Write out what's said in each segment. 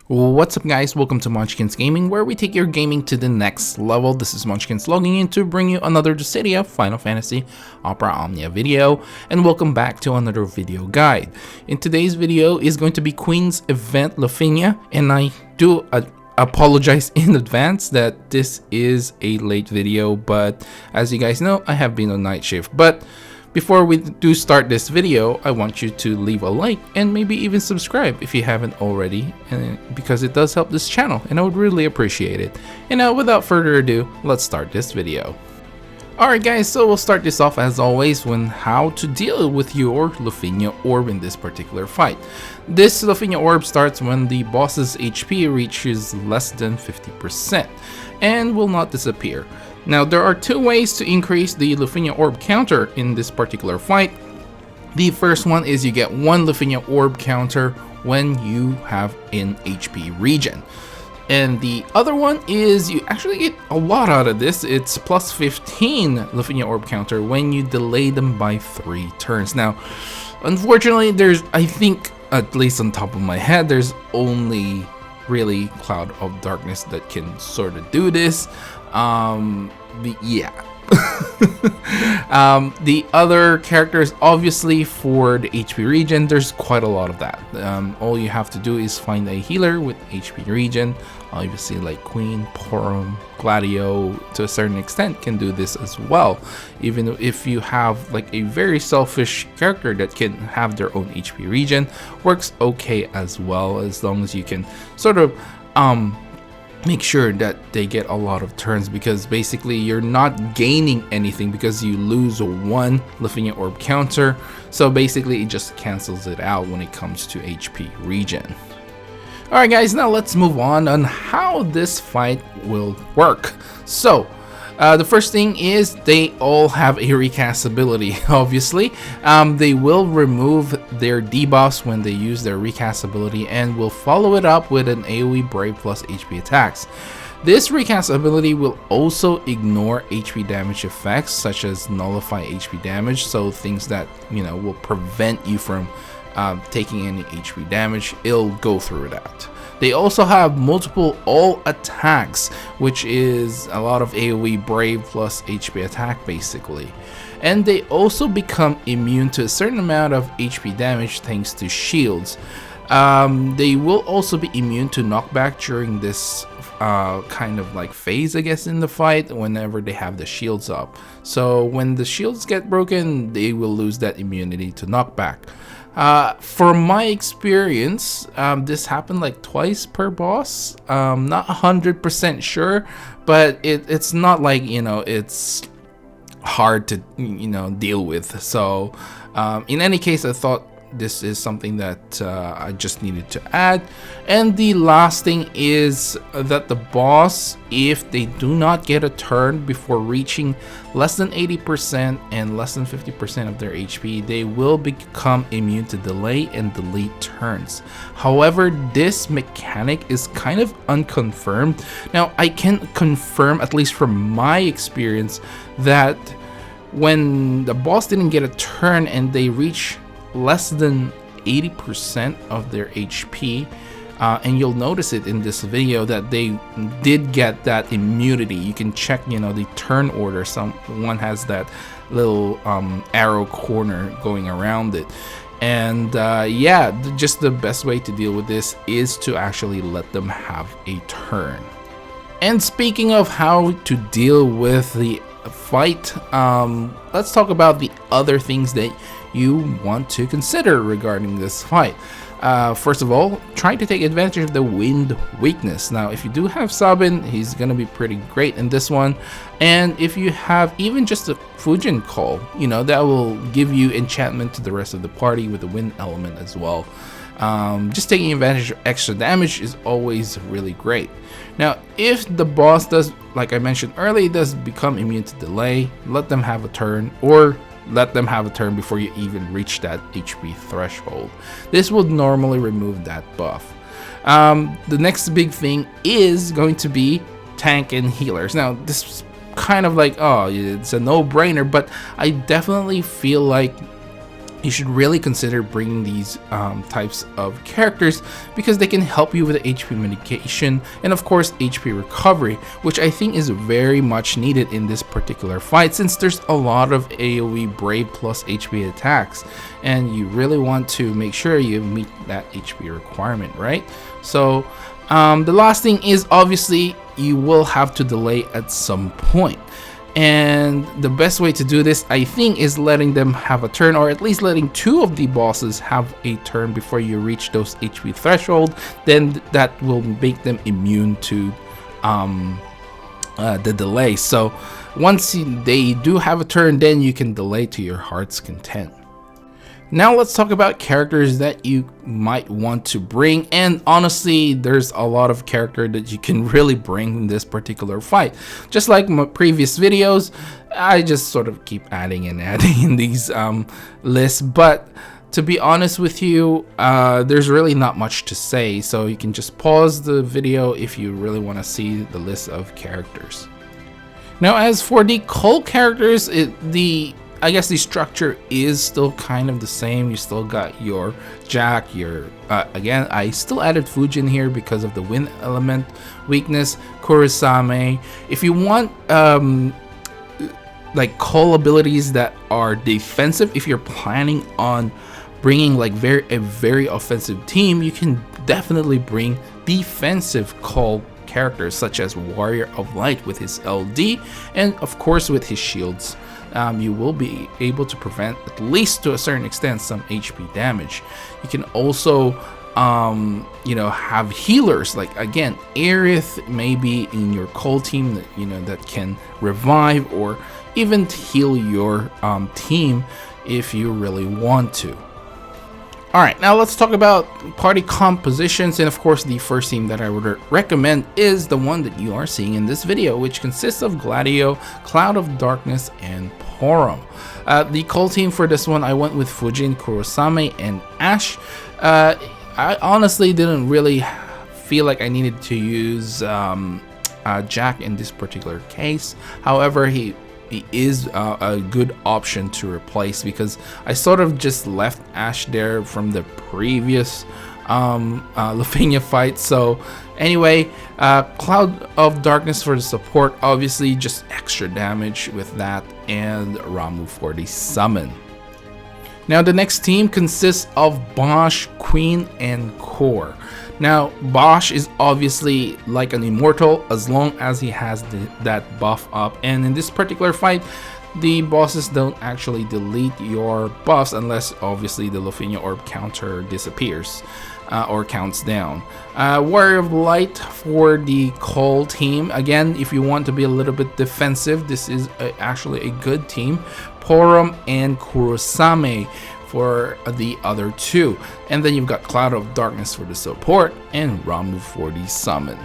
What's up guys, welcome to Munchkins Gaming, where we take your gaming to the next level. This is Munchkins logging in to bring you another Dissidia Final Fantasy Opera Omnia video, and welcome back to another video guide. In today's video is going to be Queen's EVENT LUFENIA, and I do apologize in advance that this is a late video, but as you guys know, I have been on night shift. But before we do start this video, I want you to leave a like and maybe even subscribe if you haven't already, because it does help this channel and I would really appreciate it. And now without further ado, let's start this video. Alright guys, so we'll start this off as always when how to deal with your Lufenia orb in this particular fight. This Lufenia orb starts when the boss's HP reaches less than 50% and will not disappear. Now there are two ways to increase the Lufenia orb counter in this particular fight. The first one is you get one Lufenia orb counter when you have an HP regen. And the other one is you actually get a lot out of this. It's plus 15 Lufenia orb counter when you delay them by 3 turns. Now, unfortunately, I think, at least on top of my head, there's only really Cloud of Darkness that can sort of do this. The other characters, obviously for the HP regen, there's quite a lot of that. All you have to do is find a healer with HP regen. Obviously like Queen, Porum, Gladio to a certain extent can do this as well. Even if you have like a very selfish character that can have their own HP regen, works okay as well, as long as you can sort of make sure that they get a lot of turns, because basically you're not gaining anything because you lose one Lufenia orb counter. So basically it just cancels it out when it comes to HP regen. Alright guys, now let's move on how this fight will work. So the first thing is they all have a recast ability. Obviously they will remove their debuffs when they use their recast ability and will follow it up with an AoE Brave plus HP attacks. This recast ability will also ignore HP damage effects such as nullify HP damage, so things that will prevent you from taking any HP damage, it'll go through that. They also have multiple all attacks, which is a lot of AoE Brave plus HP attack basically. And they also become immune to a certain amount of HP damage thanks to shields. They will also be immune to knockback during this kind of like phase, I guess, in the fight whenever they have the shields up. So when the shields get broken, they will lose that immunity to knockback. From my experience, this happened like twice per boss. Not 100% sure, but it's not like it's hard to deal with. So in any case, I thought this is something that I just needed to add. And the last thing is that the boss, if they do not get a turn before reaching less than 80% and less than 50% of their HP, they will become immune to delay and delete turns. However, this mechanic is kind of unconfirmed. Now I can confirm, at least from my experience, that when the boss didn't get a turn and they reach less than 80% of their HP, and you'll notice it in this video that they did get that immunity. You can check the turn order. Someone has that little arrow corner going around it. And yeah, just the best way to deal with this is to actually let them have a turn. And speaking of how to deal with the fight, let's talk about the other things that you want to consider regarding this fight. First of all, try to take advantage of the wind weakness. Now if you do have Sabin, he's gonna be pretty great in this one, and if you have even just a Fujin call, that will give you enchantment to the rest of the party with the wind element as well. Just taking advantage of extra damage is always really great. Now if the boss does, like I mentioned earlier, does become immune to delay, let them have a turn, or let them have a turn before you even reach that HP threshold. This will normally remove that buff. The next big thing is going to be tank and healers. Now this is kind of like, oh, it's a no-brainer, but I definitely feel like you should really consider bringing these types of characters because they can help you with HP mitigation and of course HP recovery, which I think is very much needed in this particular fight since there's a lot of AoE Brave plus HP attacks and you really want to make sure you meet that HP requirement, right? So the last thing is obviously you will have to delay at some point. And the best way to do this, I think, is letting them have a turn, or at least letting 2 of the bosses have a turn before you reach those HP threshold. Then that will make them immune to the delay. So once they do have a turn, then you can delay to your heart's content. Now let's talk about characters that you might want to bring, and honestly there's a lot of character that you can really bring in this particular fight. Just like my previous videos, I just sort of keep adding and adding in these lists, but to be honest with you, there's really not much to say, so you can just pause the video if you really want to see the list of characters. Now as for the cult characters, I guess the structure is still kind of the same. You still got your Jack, your again, I still added Fujin here because of the wind element weakness, Kurosame. If you want like call abilities that are defensive, if you're planning on bringing like a very offensive team, you can definitely bring defensive call characters such as Warrior of Light with his LD and of course with his shields. You will be able to prevent, at least to a certain extent, some HP damage. You can also you know, have healers like again Aerith maybe in your cult team that that can revive or even heal your team if you really want to. Alright, now let's talk about party compositions, and of course the first team that I would recommend is the one that you are seeing in this video, which consists of Gladio, Cloud of Darkness, and Porom. The cult team for this one, I went with Fujin, Kurosame, and Ash. I honestly didn't really feel like I needed to use Jack in this particular case. However, he is a good option to replace because I sort of just left Ash there from the previous Lufenia fight. So anyway, Cloud of Darkness for the support, obviously just extra damage with that, and Ramuh for the summon. Now the next team consists of Bosch, Queen, and Core. Now Bosch is obviously like an immortal as long as he has that buff up, and in this particular fight the bosses don't actually delete your buffs unless obviously the Lufenia orb counter disappears or counts down. Warrior of Light for the call team. Again, if you want to be a little bit defensive, this is actually a good team. Porom and Kurosame for the other two, and then you've got Cloud of Darkness for the support and Ramuh for the summon.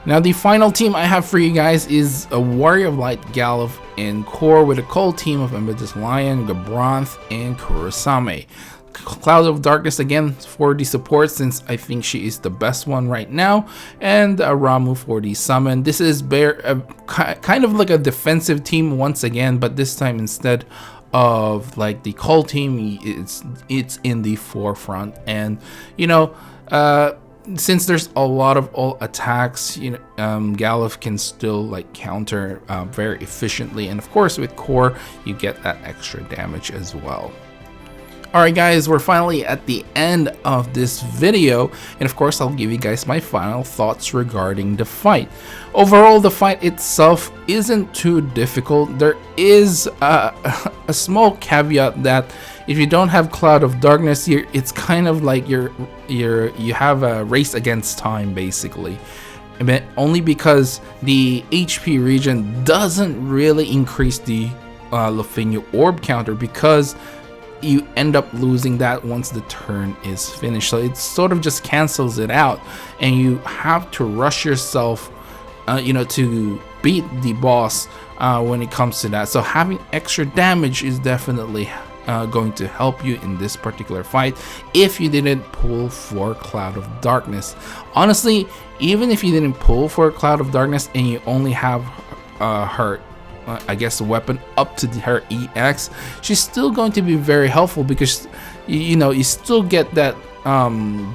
Now the final team I have for you guys is a Warrior of Light, Galuf, and Core with a cult team of Amethyst Lion, Gabranth, and Kurosame. Cloud of Darkness again for the support since I think she is the best one right now, and Ramuh for the summon. This is kind of like a defensive team once again, but this time instead of like the cult team, it's in the forefront, and since there's a lot of all attacks, Galuf can still like counter very efficiently, and of course with Core you get that extra damage as well. Alright guys, we're finally at the end of this video, and of course I'll give you guys my final thoughts regarding the fight. Overall, the fight itself isn't too difficult. There is a small caveat that if you don't have Cloud of Darkness, it's kind of like you have a race against time basically. Only because the HP regen doesn't really increase the Lufenia orb counter, because you end up losing that once the turn is finished. So it sort of just cancels it out, and you have to rush yourself to beat the boss when it comes to that. So having extra damage is definitely going to help you in this particular fight if you didn't pull for Cloud of Darkness. Honestly, even if you didn't pull for Cloud of Darkness and you only have her I guess the weapon up to her EX, she's still going to be very helpful because you still get that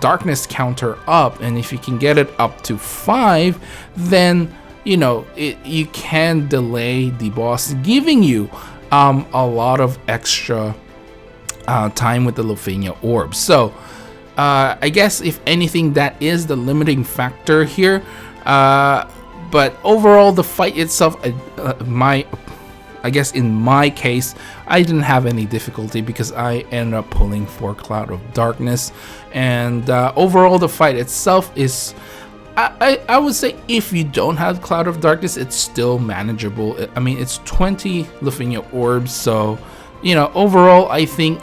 darkness counter up, and if you can get it up to 5, then you can delay the boss, giving you a lot of extra time with the Lufenia orb. So I guess if anything, that is the limiting factor here. But overall, the fight itself, I guess in my case, I didn't have any difficulty because I ended up pulling for Cloud of Darkness, and overall the fight itself is, I would say, if you don't have Cloud of Darkness, it's still manageable. I mean, it's 20 Lufenia orbs, so overall I think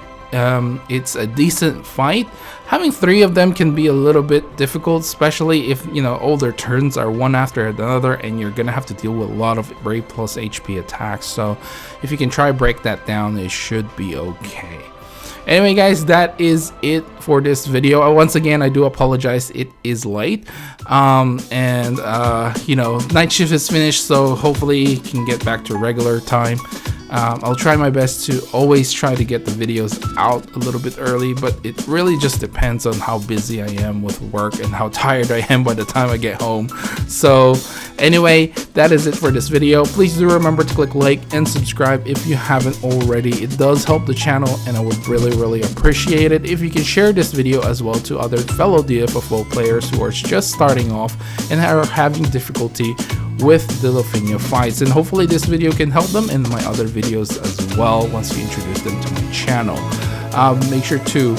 it's a decent fight. Having 3 of them can be a little bit difficult, especially if all their turns are one after another and you're gonna have to deal with a lot of Brave plus HP attacks. So if you can try break that down, it should be okay. Anyway guys, that is it for this video. Once again, I do apologize, it is late, and night shift is finished, so hopefully you can get back to regular time. I'll try my best to always try to get the videos out a little bit early, but it really just depends on how busy I am with work and how tired I am by the time I get home. So anyway, that is it for this video. Please do remember to click like and subscribe if you haven't already. It does help the channel, and I would really appreciate it if you can share this video as well to other fellow Dffoo players who are just starting off and are having difficulty with the Lufenia fights, and hopefully this video can help them in my other videos as well once you introduce them to my channel. Make sure to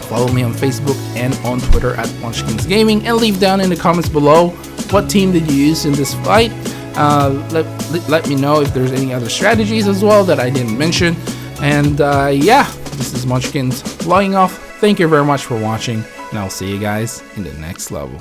follow me on Facebook and on Twitter at Munchkins Gaming, and leave down in the comments below what team did you use in this fight. Let me know if there's any other strategies as well that I didn't mention. And yeah, this is Munchkins logging off. Thank you very much for watching, and I'll see you guys in the next level.